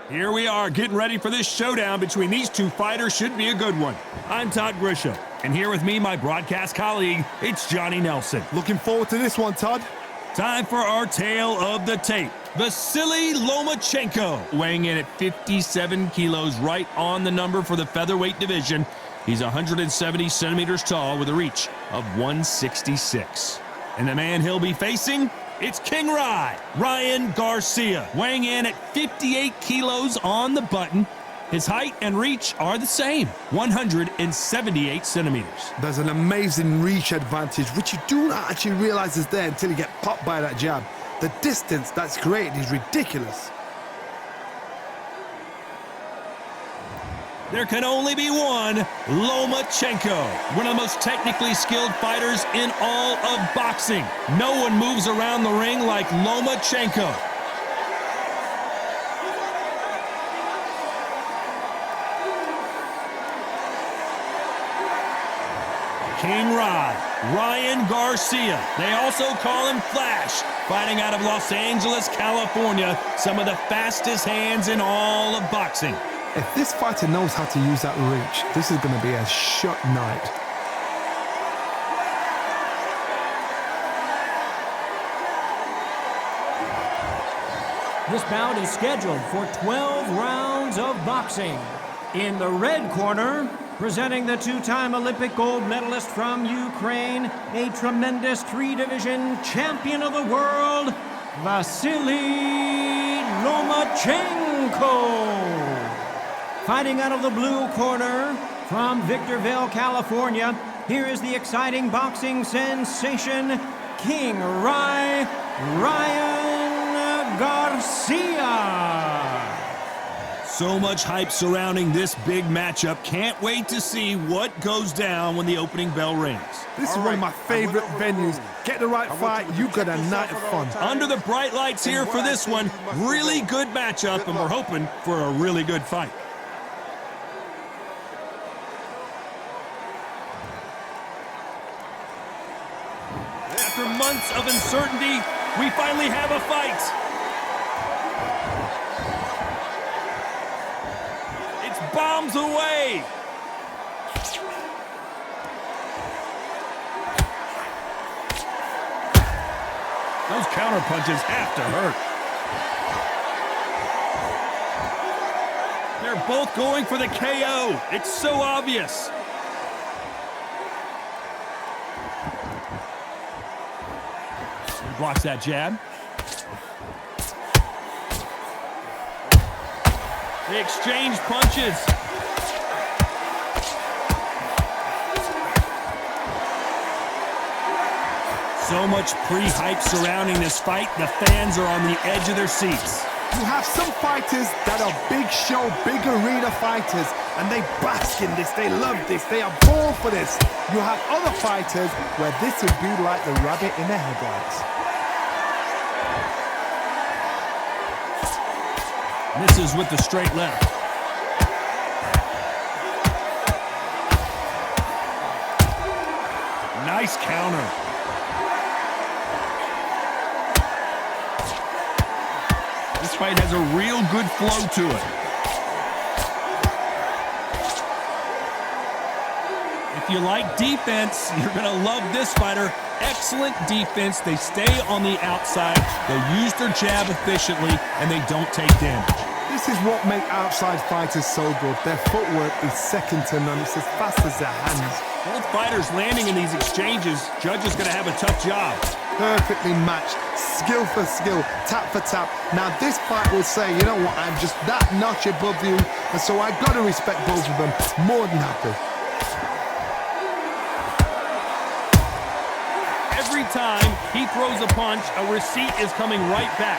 Here we are, getting ready for this showdown between these two fighters. Should be a good one. I'm Todd Grisham, and here with me, my broadcast colleague, it's Johnny Nelson. Looking forward to this one, Todd. Time for our tale of the tape. Vasilii Lomachenko, weighing in at 57 kilos, right on the number for the featherweight division. He's 170 centimeters tall with a reach of 166. And the man he'll be facing, it's King Ryan Garcia, weighing in at 58 kilos on the button. His height and reach are the same, 178 centimeters. There's an amazing reach advantage, which you do not actually realize is there until you get popped by that jab. The distance that's created is ridiculous. There can only be one, Lomachenko, one of the most technically skilled fighters in all of boxing. No one moves around the ring like Lomachenko. King Ryan Garcia. They also call him Flash, fighting out of Los Angeles, California. Some of the fastest hands in all of boxing. If this fighter knows how to use that reach, this is going to be a shot night. This bout is scheduled for 12 rounds of boxing. In the red corner, presenting the two-time Olympic gold medalist from Ukraine, a tremendous three-division champion of the world, Vasilii Lomachenko. Fighting out of the blue corner, from Victorville, California, here is the exciting boxing sensation, King Ryan Garcia. So much hype surrounding this big matchup. Can't wait to see what goes down when the opening bell rings. This is one of my favorite venues. Get the right fight, you got a night of fun. Under the bright lights here for this one. Really good matchup, and we're hoping for a really good fight. After months of uncertainty, we finally have a fight. It's bombs away. Those counter punches have to hurt. They're both going for the KO. It's so obvious. Blocks that jab. They exchange punches. So much pre-hype surrounding this fight. The fans are on the edge of their seats. You have some fighters that are big show, big arena fighters, and they bask in this, they love this, they are born for this. You have other fighters where this would be like the rabbit in the headlights. Misses with the straight left. Nice counter. This fight has a real good flow to it. If you like defense, you're going to love this fighter. Excellent defense. They stay on the outside. They use their jab efficiently, and they don't take damage. This is what makes outside fighters so good. Their footwork is second to none. It's as fast as their hands. Both fighters landing in these exchanges. Judge is going to have a tough job. Perfectly matched, skill for skill, tap for tap. Now this fight will say, you know what, I'm just that notch above you, and so I got to respect both of them. More than happy. Every time he throws a punch, a receipt is coming right back.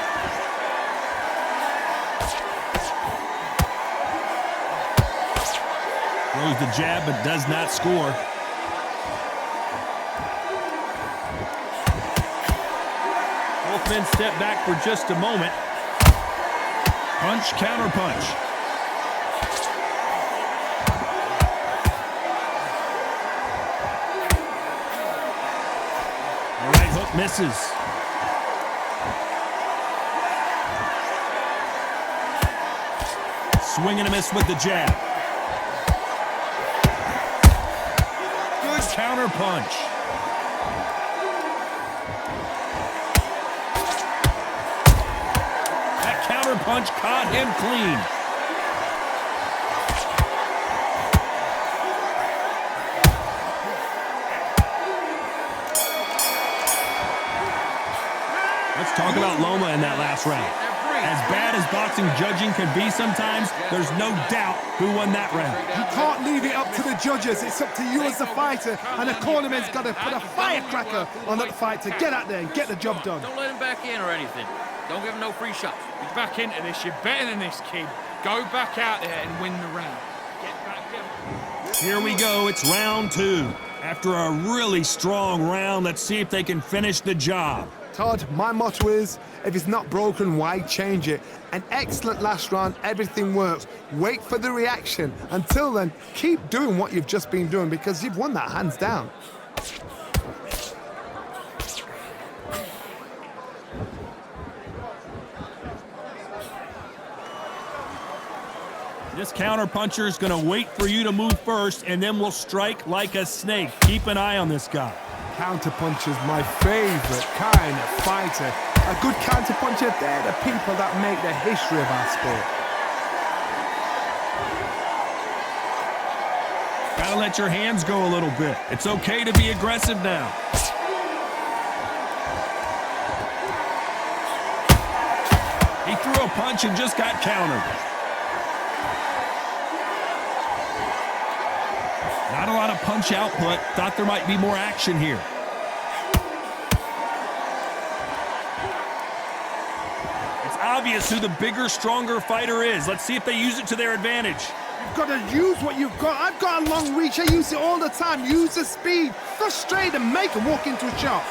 Throws the jab, but does not score. Both men step back for just a moment. Punch, counter punch. Right hook misses. Swing and a miss with the jab. Good counter punch. That counter punch caught him clean. Let's talk about Loma in that last round. As bad as boxing judging can be sometimes, there's no doubt who won that round. You can't leave it up to the judges. It's up to you as the fighter, and the cornerman's got to put a firecracker on that fight to get out there and get the job done. Don't let him back in or anything. Don't give him no free shots. He's back into this. You're better than this, kid. Go back out there and win the round. Get back in. Here we go. It's round 2. After a really strong round, let's see if they can finish the job. Todd, my motto is, if it's not broken, why change it? An excellent last round, everything works. Wait for the reaction. Until then, keep doing what you've just been doing because you've won that hands down. This counterpuncher is going to wait for you to move first, and then will strike like a snake. Keep an eye on this guy. Counterpuncher's my favorite kind of fighter. A good counterpuncher, they're the people that make the history of our sport. Gotta let your hands go a little bit. It's okay to be aggressive now. He threw a punch and just got countered. Not a lot of punch output. Thought there might be more action here. It's obvious who the bigger, stronger fighter is. Let's see if they use it to their advantage. You've got to use what you've got. I've got a long reach. I use it all the time. Use the speed. Go straight and make him walk into a shot.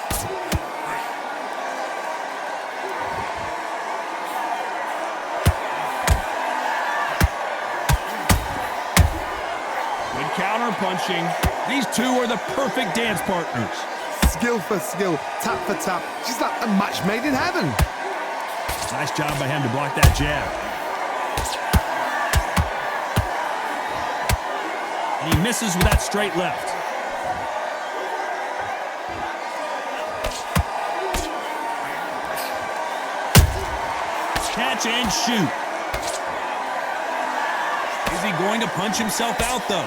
Counter punching. These two are the perfect dance partners. Skill for skill, tap for tap. She's like a match made in heaven. Nice job by him to block that jab. And he misses with that straight left. Catch and shoot. Is he going to punch himself out, though?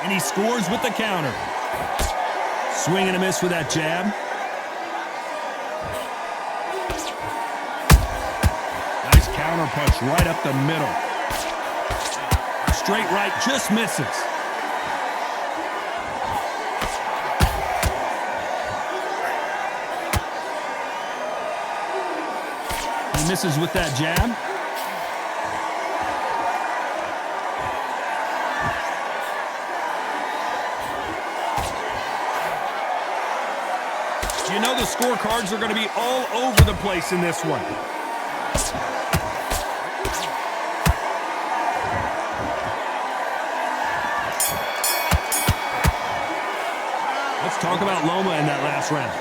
And he scores with the counter. Swing and a miss with that jab. Nice counter punch right up the middle. Straight right just misses. He misses with that jab. You know the scorecards are going to be all over the place in this one. Let's talk about Loma in that last round.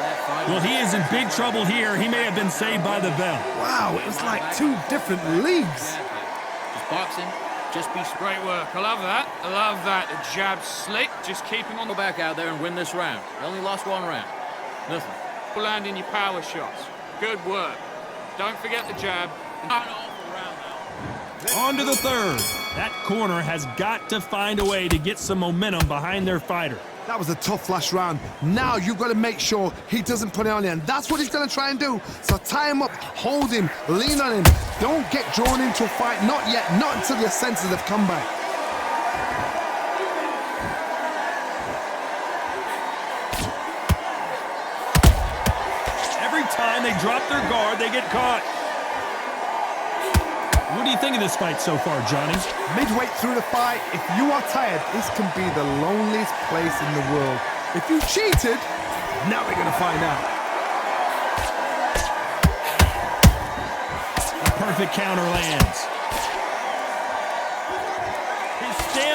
Well, he is in big trouble here. He may have been saved by the bell. Wow, it was like two different leagues. Just boxing, just be straight. Great work. I love that. I love that. The jab slick. Just keep him on Go the back out there and win this round. You only lost one round. Nothing. land in your power shots. Good work. Don't forget the jab. On to the third. That corner has got to find a way to get some momentum behind their fighter. That was a tough last round. Now you've got to make sure he doesn't put it on you, and that's what he's going to try and do. So tie him up, hold him, lean on him. Don't get drawn into a fight, not yet, not until your senses have come back. Every time they drop their guard, they get caught. What do you think of this fight so far, Johnny? Midway through the fight, if you are tired, this can be the loneliest place in the world. If you cheated, now we're going to find out. A perfect counter lands.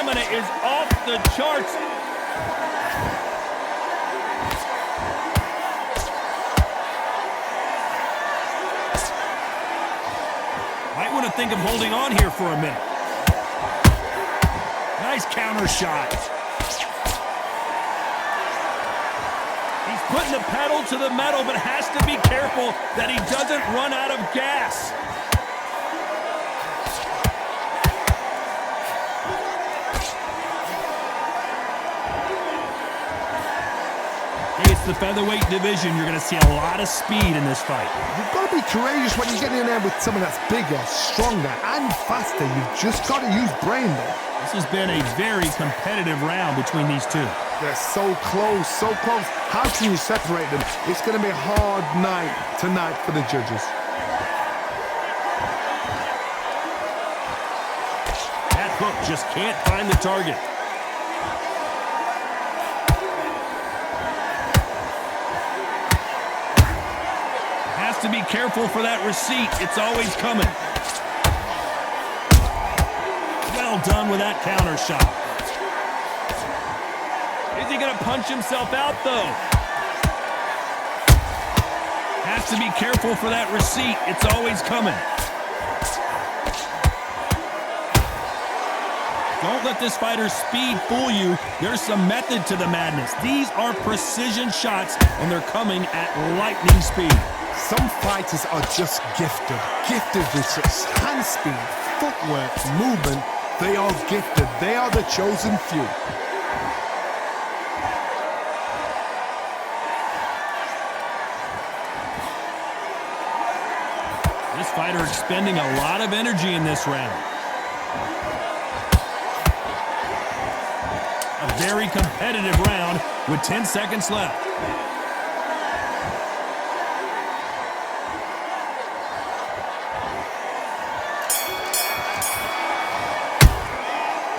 stamina is off the charts. Might want to think of holding on here for a minute. Nice counter shot. He's putting the pedal to the metal, but has to be careful that he doesn't run out of gas. It's the featherweight division. You're going to see a lot of speed in this fight. You've got to be courageous when you get in there with someone that's bigger, stronger, and faster. You've just got to use brain there. This has been a very competitive round between these two. They're so close, so close. How can you separate them? It's going to be a hard night tonight for the judges. That hook just can't find the target. Has to be careful for that receipt. It's always coming. Well done with that counter shot. Is he going to punch himself out, though? Has to be careful for that receipt. It's always coming. Don't let this fighter's speed fool you. There's some method to the madness. These are precision shots, and they're coming at lightning speed. Some fighters are just gifted. Gifted with such hand speed, footwork, movement. They are gifted. They are the chosen few. This fighter expending a lot of energy in this round. A very competitive round with 10 seconds left.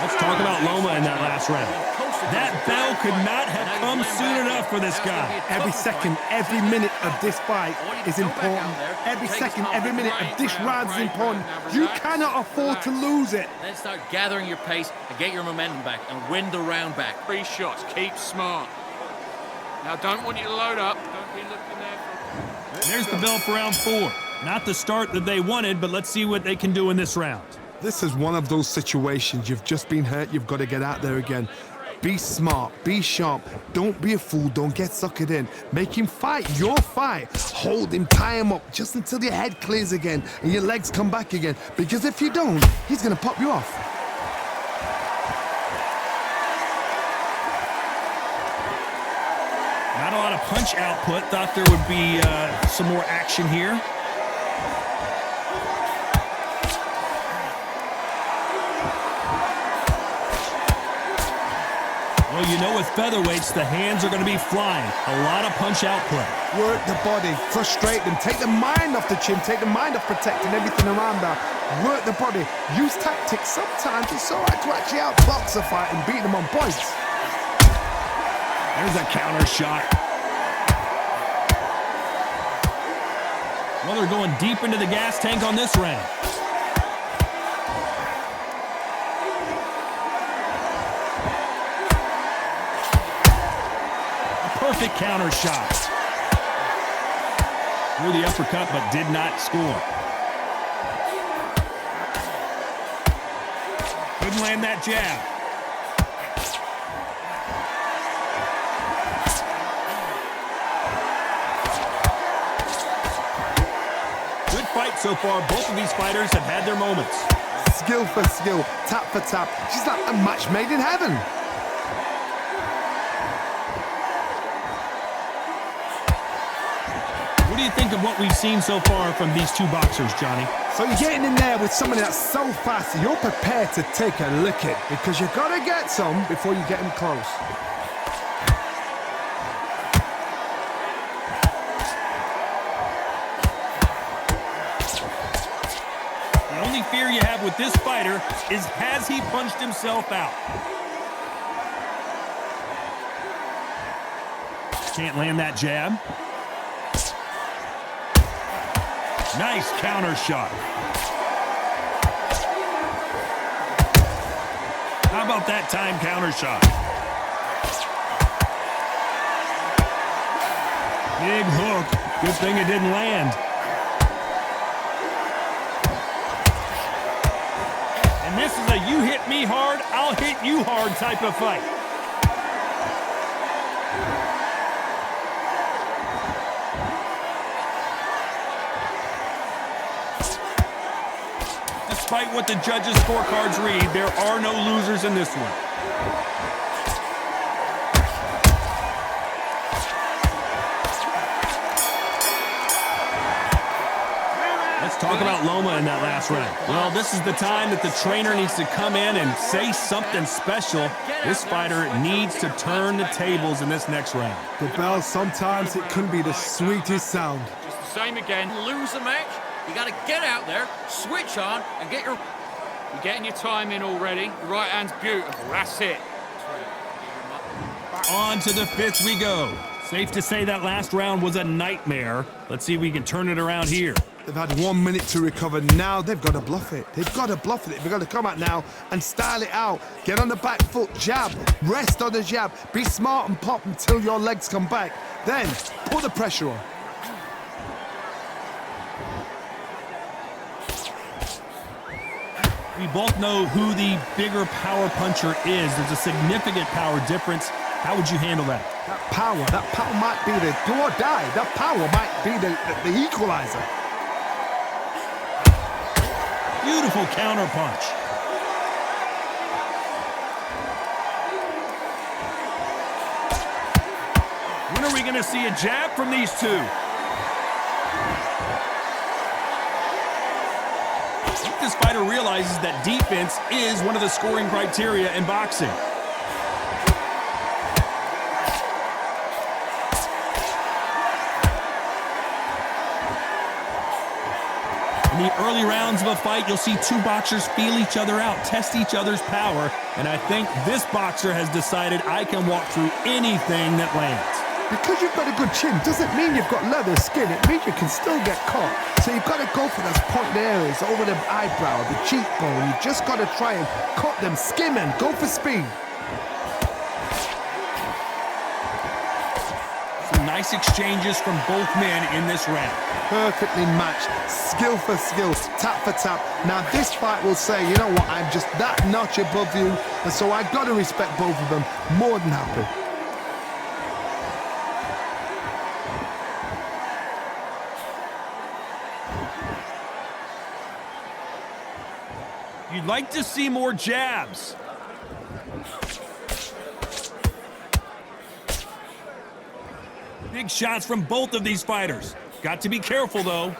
Let's talk about Loma in that last round. That bell could not have come soon enough for this guy. Every second, every minute of this fight is important. Every second, every minute of this round is important. You cannot afford to lose it. Then start gathering your pace and get your momentum back and win the round back. 3 shots. Keep smart. Now, don't want you to load up. Don't be looking there for... There's the bell for round 4. Not the start that they wanted, but let's see what they can do in this round. This is one of those situations. You've just been hurt. You've got to get out there again. Be smart. Be sharp. Don't be a fool. Don't get suckered in. Make him fight your fight. Hold him. Tie him up just until your head clears again and your legs come back again. Because if you don't, he's going to pop you off. Not a lot of punch output. Thought there would be some more action here. Well, you know with featherweights, the hands are going to be flying. A lot of punch output. Work the body. Frustrate them. Take the mind off the chin. Take the mind off protecting everything around that. Work the body. Use tactics. Sometimes it's all right to actually outbox a fight and beat them on points. There's a counter shot. Well, they're going deep into the gas tank on this round. Perfect counter shot. Threw the uppercut, but did not score. Couldn't land that jab. Good fight so far. Both of these fighters have had their moments. Skill for skill, tap for tap. She's like a match made in heaven. What do you think of what we've seen so far from these two boxers, Johnny? So you're getting in there with somebody that's so fast, you're prepared to take a licking because you've got to get some before you get him close. The only fear you have with this fighter is, has he punched himself out? Can't land that jab. Nice counter shot. How about about that time counter shot? Big hook. Good thing it didn't land. And this is a you hit me hard, I'll hit you hard type of fight. Despite what the judges' scorecards read, there are no losers in this one. Let's talk about Loma in that last round. Well, this is the time that the trainer needs to come in and say something special. This fighter needs to turn the tables in this next round. The bell, sometimes it can be the sweetest sound. Just the same again. Lose the match, you got to get out there, switch on, and get your... You're getting your time in already. The right hand's beautiful. That's it. On to the fifth we go. Safe to say that last round was a nightmare. Let's see if we can turn it around here. They've had 1 minute to recover. Now they've got to bluff it. They've got to bluff it. They've got to come out now and style it out. Get on the back foot, jab, rest on the jab. Be smart and pop until your legs come back. Then put the pressure on. We both know who the bigger power puncher is. There's a significant power difference. How would you handle that? That power might be the do or die. That power might be the equalizer. Beautiful counter punch. When are we going to see a jab from these two? I think this fighter realizes that defense is one of the scoring criteria in boxing. In the early rounds of a fight, you'll see two boxers feel each other out, test each other's power, and I think this boxer has decided I can walk through anything that lands. Because you've got a good chin doesn't mean you've got leather skin. It means you can still get caught. So you've got to go for those point areas over the eyebrow, the cheekbone. You just got to try and cut them, skim them, go for speed. Some nice exchanges from both men in this round. Perfectly matched, skill for skill, tap for tap. Now this fight will say, you know what, I'm just that notch above you, and so I've got to respect both of them. More than happy. You'd like to see more jabs. Big shots from both of these fighters. Got to be careful, though.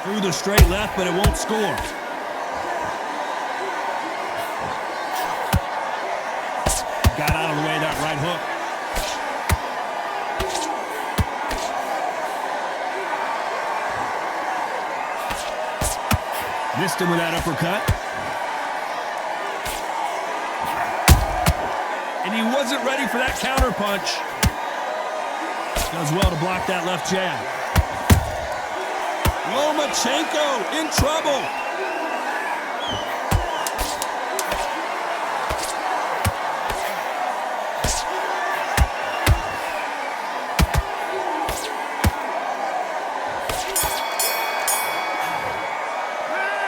Through the straight left, but it won't score. Got out of the way of that right hook. Missed him with that uppercut. And he wasn't ready for that counter punch. Does well to block that left jab. Lomachenko in trouble.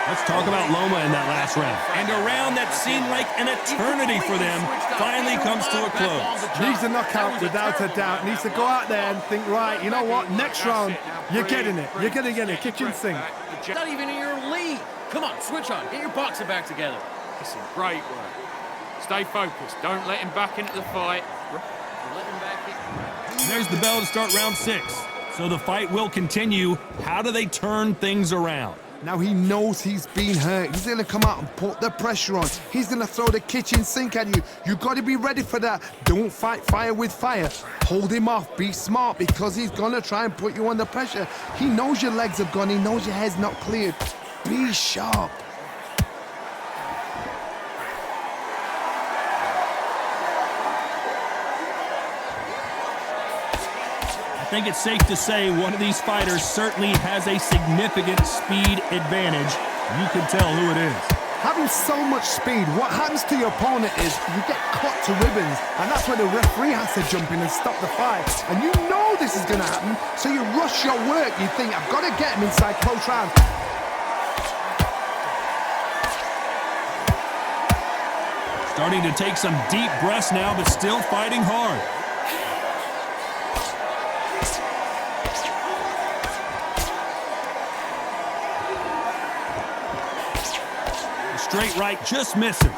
Let's talk about Loma in that last round. And a round that seemed like an eternity for them finally comes to a close. Needs a knockout without a doubt. Needs to go out there and think, right, you know what, next round, you're getting it. You're going to get it. Kitchen sink. Not even in your league. Come on, switch on. Get your boxing back together. Listen, great work. Stay focused. Don't let him back into the fight. Let him back in. There's the bell to start round 6. So the fight will continue. How do they turn things around? Now he knows he's been hurt. He's going to come out and put the pressure on. He's going to throw the kitchen sink at you. You got to be ready for that. Don't fight fire with fire. Hold him off. Be smart because he's going to try and put you under pressure. He knows your legs have gone. He knows your head's not cleared. Be sharp. I think it's safe to say one of these fighters certainly has a significant speed advantage. You can tell who it is. Having so much speed, what happens to your opponent is you get cut to ribbons, and that's where the referee has to jump in and stop the fight. And you know this is going to happen, so you rush your work. You think, I've got to get him inside close rounds. Starting to take some deep breaths now, but still fighting hard. Straight right just misses.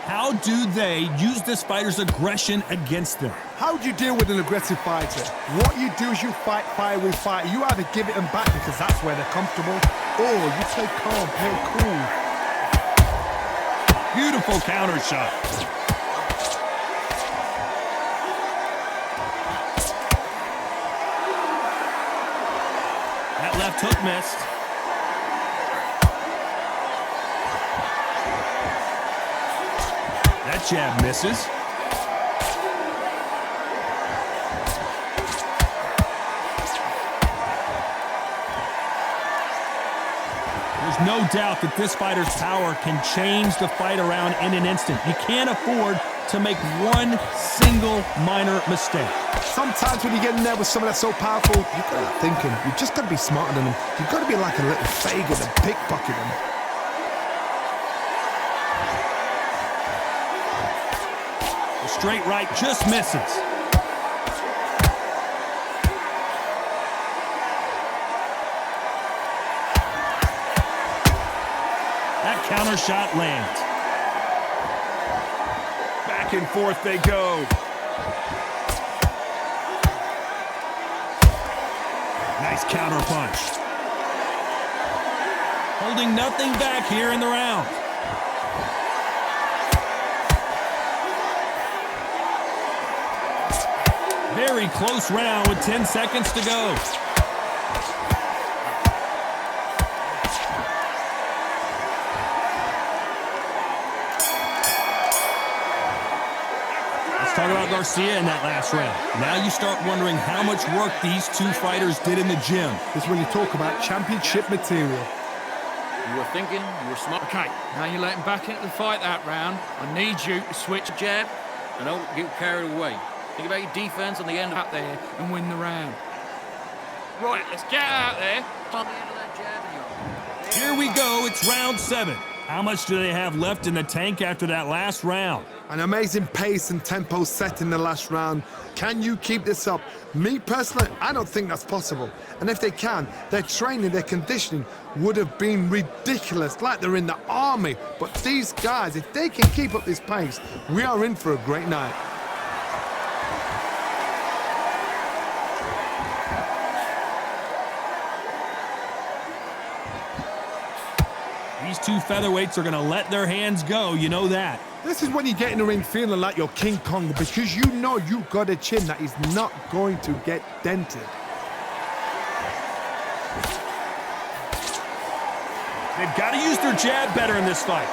How do they use this fighter's aggression against them? How do you deal with an aggressive fighter? What you do is you fight fire with fire. You either give it them back because that's where they're comfortable, or you play calm, play cool. Beautiful counter shot. That left hook missed. That jab misses. There's no doubt that this fighter's power can change the fight around in an instant. You can't afford to make one single minor mistake. Sometimes when you get in there with someone that's so powerful, you've got to think him. You've just got to be smarter than him. You've got to be like a little faggot and pickpocket him. The straight right just misses. That counter shot lands. Back and forth they go. Nice counter punch. Holding nothing back here in the round. Very close round with 10 seconds to go. Talk about Garcia in that last round. Now you start wondering how much work these two fighters did in the gym. This is when you talk about championship material. You were thinking, you were smart. Okay, now you're letting back into the fight that round. I need you to switch Jab, and don't get carried away. Think about your defense on the end of out there and win the round. Right, let's get out there. on the end of that jab, and Here we go, it's round 7. How much do they have left in the tank after that last round? An amazing pace and tempo set in the last round. Can you keep this up? Me personally, I don't think that's possible. And if they can, their training, their conditioning would have been ridiculous, like they're in the army. But these guys, if they can keep up this pace, we are in for a great night. These two featherweights are going to let their hands go, you know that. This is when you get in the ring feeling like you're King Kong, because you know you've got a chin that is not going to get dented. They've got to use their jab better in this fight.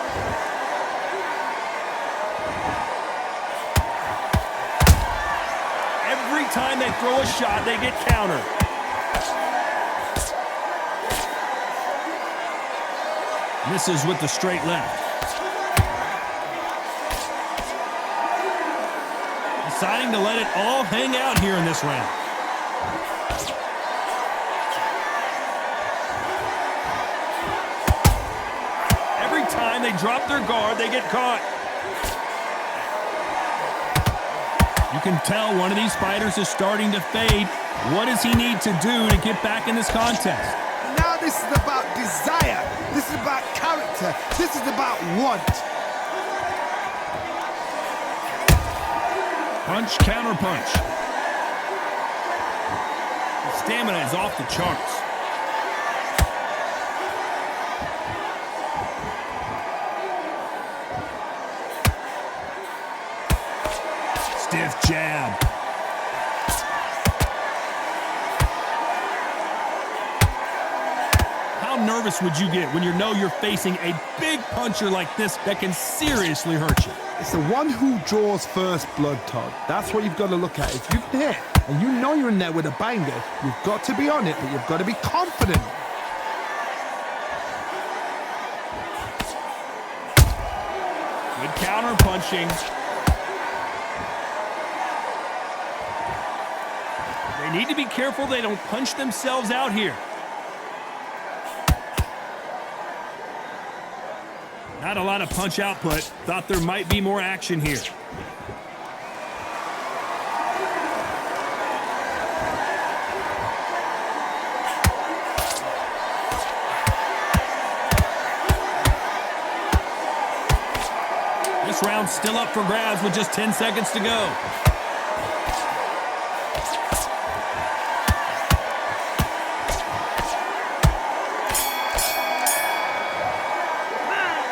Every time they throw a shot, they get countered. Misses with the straight left. Deciding to let it all hang out here in this round. Every time they drop their guard, they get caught. You can tell one of these fighters is starting to fade. What does he need to do to get back in this contest? Now this is about desire. This is about character. This is about want. Punch, counter punch. The stamina is off the charts. Stiff jab. How nervous would you get when you know you're facing a big puncher like this that can seriously hurt you? It's the one who draws first blood, Todd. That's what you've got to look at. If you can hit and you know you're in there with a banger, you've got to be on it, but you've got to be confident. Good counter punching. They need to be careful they don't punch themselves out here. Not a lot of punch output. Thought there might be more action here. This round's still up for grabs with just 10 seconds to go.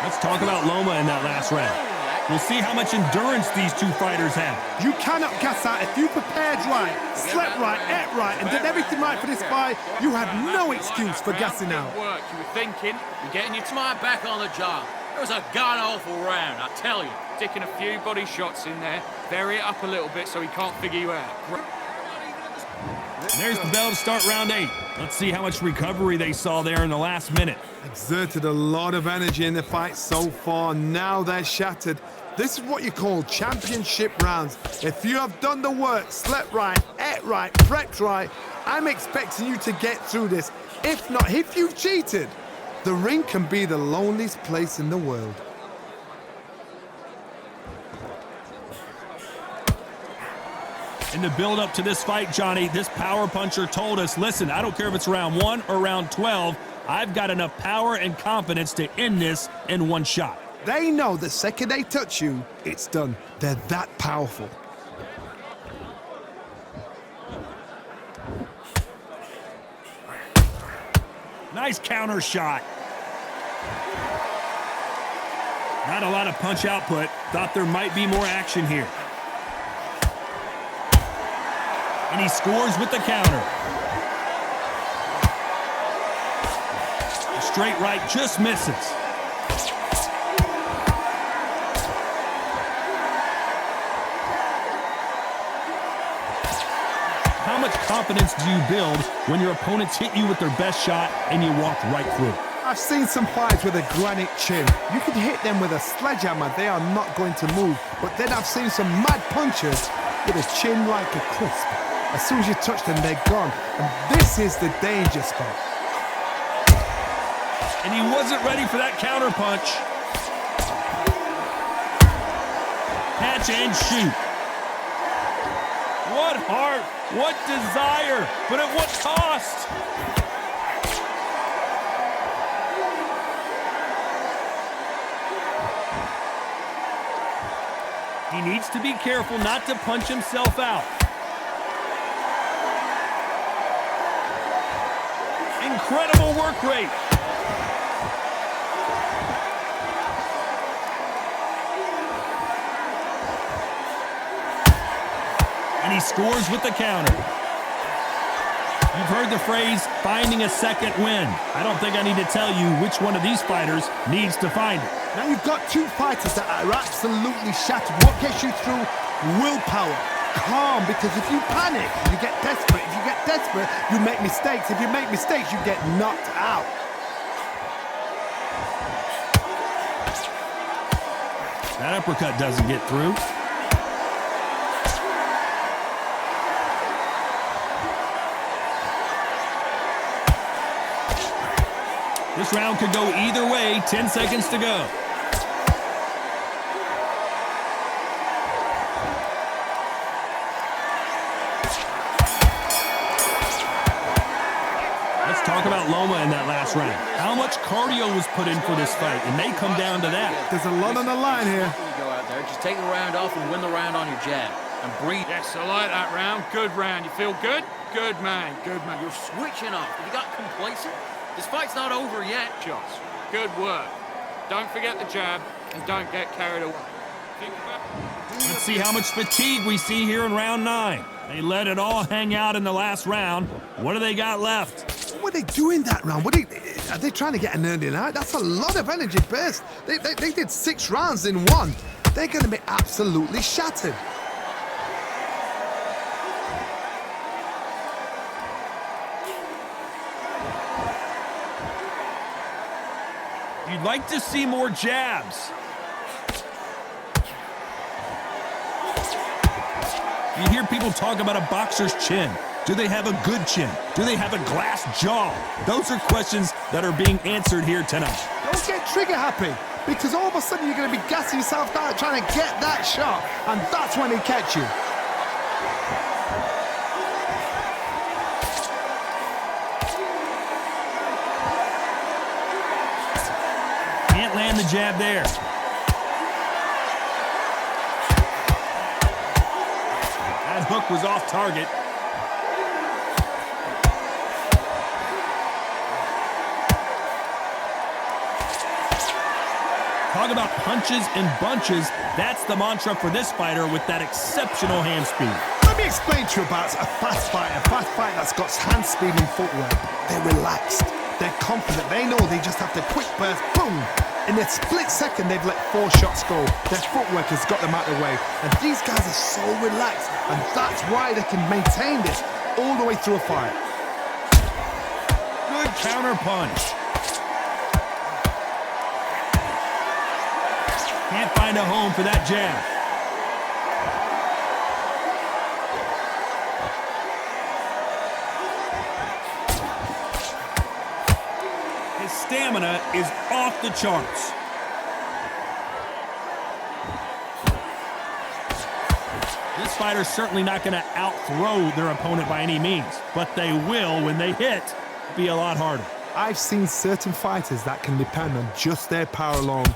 Let's talk about Loma in that last round. We'll see how much endurance these two fighters have. You cannot gas out. If you prepared right, slept right, ate right, and did everything right for this fight, you had no excuse for gassing out. Work. You were thinking, You're getting your smart back on the job. It was a god-awful round, I tell you. sticking a few body shots in there, vary it up a little bit so he can't figure you out. There's the bell to start round 8. Let's see how much recovery they saw there in the last minute. Exerted a lot of energy in the fight so far. Now they're shattered. This is what you call championship rounds. If you have done the work, slept right, ate right, prepped right, I'm expecting you to get through this. If not, if you've cheated, the ring can be the loneliest place in the world. In the build-up to this fight, Johnny, this power puncher told us, listen, I don't care if it's round 1 or round 12, I've got enough power and confidence to end this in one shot. They know the second they touch you, it's done. They're that powerful. Nice counter shot. Not a lot of punch output. Thought there might be more action here. And he scores with the counter. A straight right just misses. How much confidence do you build when your opponents hit you with their best shot and you walk right through? I've seen some fights with a granite chin. You can hit them with a sledgehammer, they are not going to move. But then I've seen some mad punchers with a chin like a crisp. As soon as you touch them, they're gone. And this is the danger spot. And he wasn't ready for that counter punch. Catch and shoot. What heart, what desire, but at what cost? He needs to be careful not to punch himself out. Incredible work rate. And he scores with the counter. You've heard the phrase, finding a second win. I don't think I need to tell you which one of these fighters needs to find it. Now you've got two fighters that are absolutely shattered. What gets you through? Willpower. Calm, because if you panic, you get desperate. If you get desperate, you make mistakes. If you make mistakes, you get knocked out. That uppercut doesn't get through. This round could go either way. 10 seconds to go. Let's talk about Loma in that last round. How much cardio was put in for this fight? It may come down to that. There's a lot on the line here. Before you go out there, just take the round off and win the round on your jab. And breathe. Yes, I like that round. Good round. You feel good? Good man. Good man. You're switching off. If you got complacent, this fight's not over yet. Shots. Good work. Don't forget the jab and don't get carried away. Let's see how much fatigue we see here in round 9. They let it all hang out in the last round. What do they got left? What were they doing that round? Are they trying to get an early night? That's a lot of energy burst. They did 6 rounds in one. They're going to be absolutely shattered. You'd like to see more jabs. You hear people talk about a boxer's chin. Do they have a good chin? Do they have a glass jaw? Those are questions that are being answered here tonight. Don't get trigger happy, because all of a sudden you're going to be gassing yourself out trying to get that shot, and that's when he catch you. Can't land the jab there. That hook was off target. Talk about punches and bunches. That's the mantra for this fighter with that exceptional hand speed. Let me explain to you about a fast fighter that's got hand speed and footwork. They're relaxed. They're confident. They know they just have to quick burst, boom. In a split second, they've let 4 shots go. Their footwork has got them out of the way. And these guys are so relaxed. And that's why they can maintain this all the way through a fight. Good counter punch. Can't find a home for that jab. His stamina is off the charts. This fighter's certainly not going to outthrow their opponent by any means, but they will, when they hit, be a lot harder. I've seen certain fighters that can depend on just their power alone.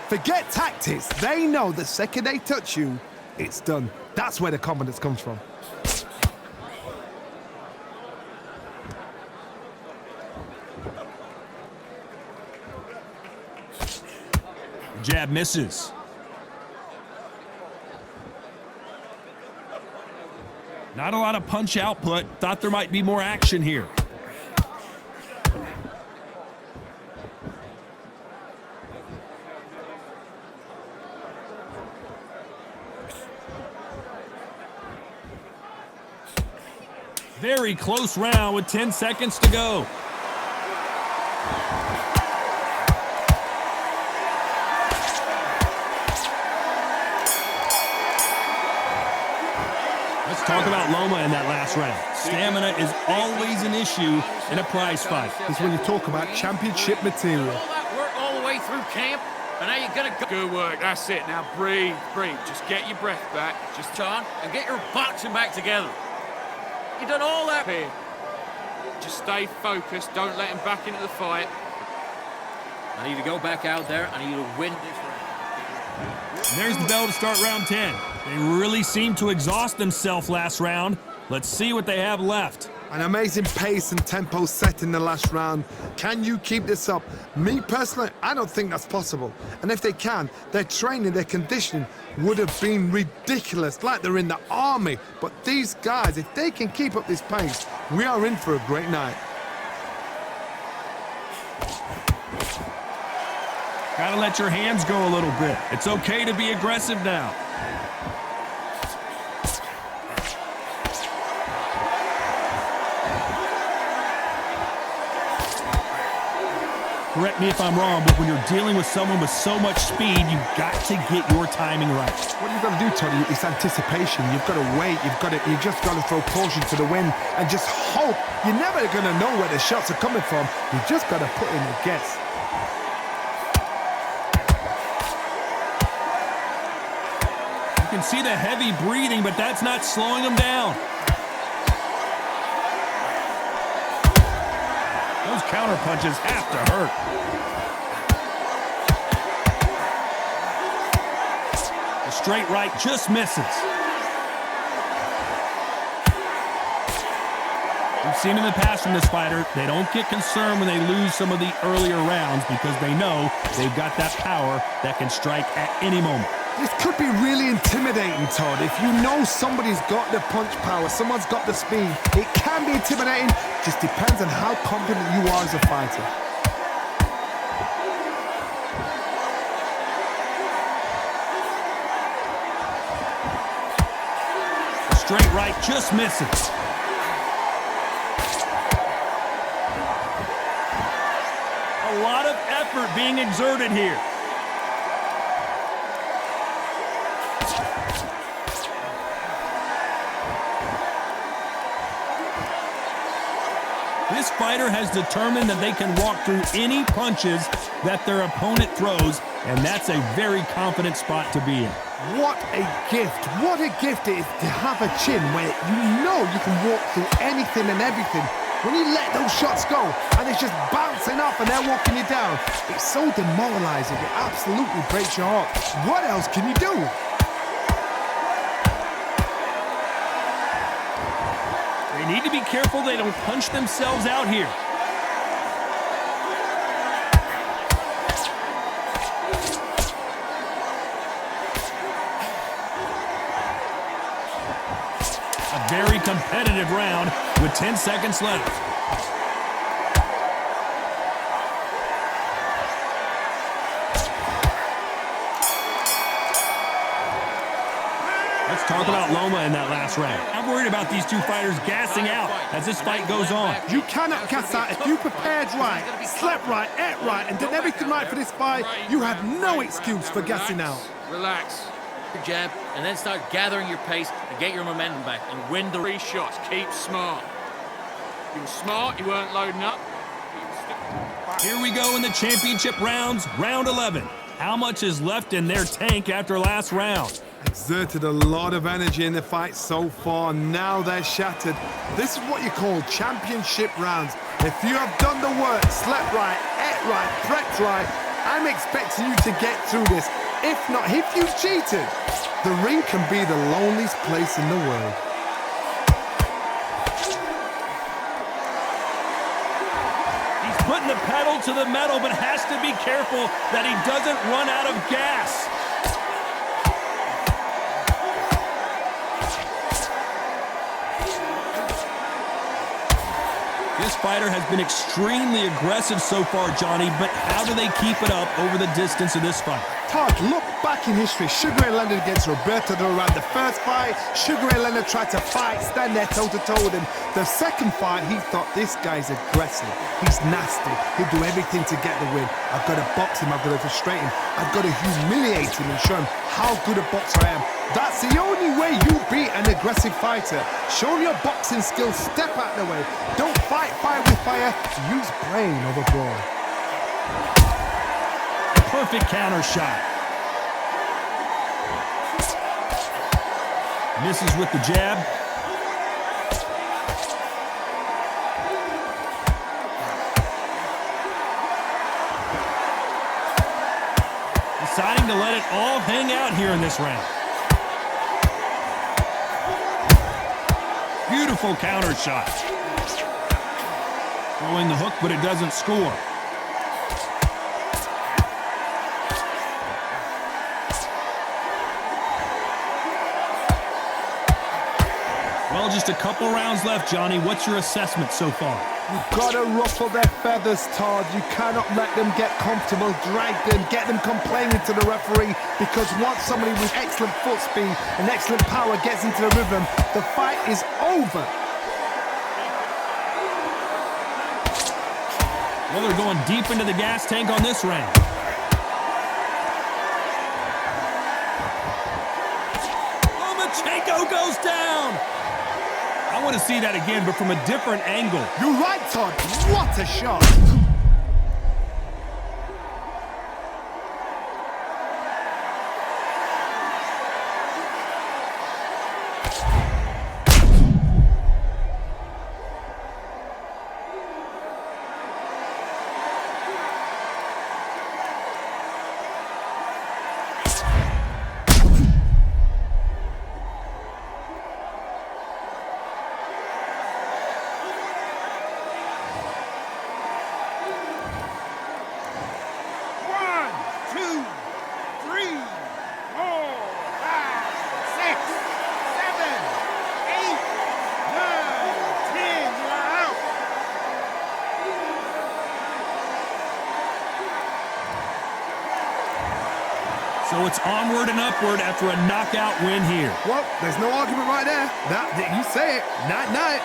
Forget tactics. They know the second they touch you, it's done. That's where the confidence comes from. Jab misses. Not a lot of punch output. Thought there might be more action here. Very close round with 10 seconds to go. Let's talk about Loma in that last round. Stamina is always an issue in a prize fight. It's when you talk about championship material. All that work all the way through camp, and now you're gonna go. Good work. That's it. Now breathe, breathe. Just get your breath back. Just turn and get your boxing back together. You done all that Here. Just stay focused. Don't let him back into the fight. I need to go back out there. I need to win this round. And there's the bell to start round 10. They really seemed to exhaust themselves last round. Let's see what they have left. An amazing pace and tempo set in the last round. Can you keep this up? Me personally, I don't think that's possible. And if they can, their training, their conditioning would have been ridiculous, like they're in the army. But these guys, if they can keep up this pace, we are in for a great night. Gotta let your hands go a little bit. It's okay to be aggressive now. Correct me if I'm wrong, but when you're dealing with someone with so much speed, you've got to get your timing right. What you've got to do, Tony, is anticipation. You've got to wait. You just got to throw caution to the wind and just hope. You're never going to know where the shots are coming from. You just got to put in a guess. You can see the heavy breathing, but that's not slowing him down. Those counter punches have to hurt. The straight right just misses. We've seen in the past from this fighter, they don't get concerned when they lose some of the earlier rounds because they know they've got that power that can strike at any moment. This could be really intimidating, Todd. If you know somebody's got the punch power, someone's got the speed, it can be intimidating. Just depends on how confident you are as a fighter. straight right just misses. A lot of effort being exerted here. This fighter has determined that they can walk through any punches that their opponent throws, and that's a very confident spot to be in. What a gift. What a gift it is to have a chin where you know you can walk through anything and everything. When you let those shots go and it's just bouncing off and they're walking you down, it's so demoralizing. It absolutely breaks your heart. What else can you do? They need to be careful they don't punch themselves out here. A very competitive round with 10 seconds left. Let's talk about Loma in that last round. I'm worried about these two fighters gassing out as this fight goes on. You cannot gas out. If you prepared right, slept right, ate right, and did everything right for this fight, you have no excuse for gassing out. Relax. Your jab, and then start gathering your pace and get your momentum back and win the 3 shots. Keep smart. You were smart. You weren't loading up. Here we go in the championship rounds, round 11. How much is left in their tank after last round? Exerted a lot of energy in the fight so far. Now they're shattered. This is what you call championship rounds. If you have done the work, slept right, ate right, prepped right, I'm expecting you to get through this. If not, if you cheated, the ring can be the loneliest place in the world. He's putting the pedal to the metal, but has to be careful that he doesn't run out of gas. This fighter has been extremely aggressive so far, Johnny, but how do they keep it up over the distance of this fight? Todd, look back in history. Sugar Ray Leonard against Roberto Duran. The first fight, Sugar Ray Leonard tried to fight, stand there toe-to-toe with him. The second fight, he thought, this guy's aggressive. He's nasty. He'll do everything to get the win. I've got to box him. I've got to frustrate him. I've got to humiliate him and show him how good a boxer I am. That's the only way you beat an aggressive fighter. Show your boxing skills. Step out of the way. Don't fight fire with fire. Use brain over brawn. Perfect counter shot. Misses with the jab. Deciding to let it all hang out here in this round. Beautiful counter shot. Throwing the hook, but it doesn't score. Well, just a couple rounds left, Johnny. What's your assessment so far? You've got to ruffle their feathers, Todd. You cannot let them get comfortable, drag them, get them complaining to the referee, because once somebody with excellent foot speed and excellent power gets into the rhythm, the fight is over. Well, they're going deep into the gas tank on this round. Lomachenko goes down! I want to see that again, but from a different angle. You're right, Todd. What a shot. It's onward and upward after a knockout win here. Well, there's no argument right there. You say it. Night-night.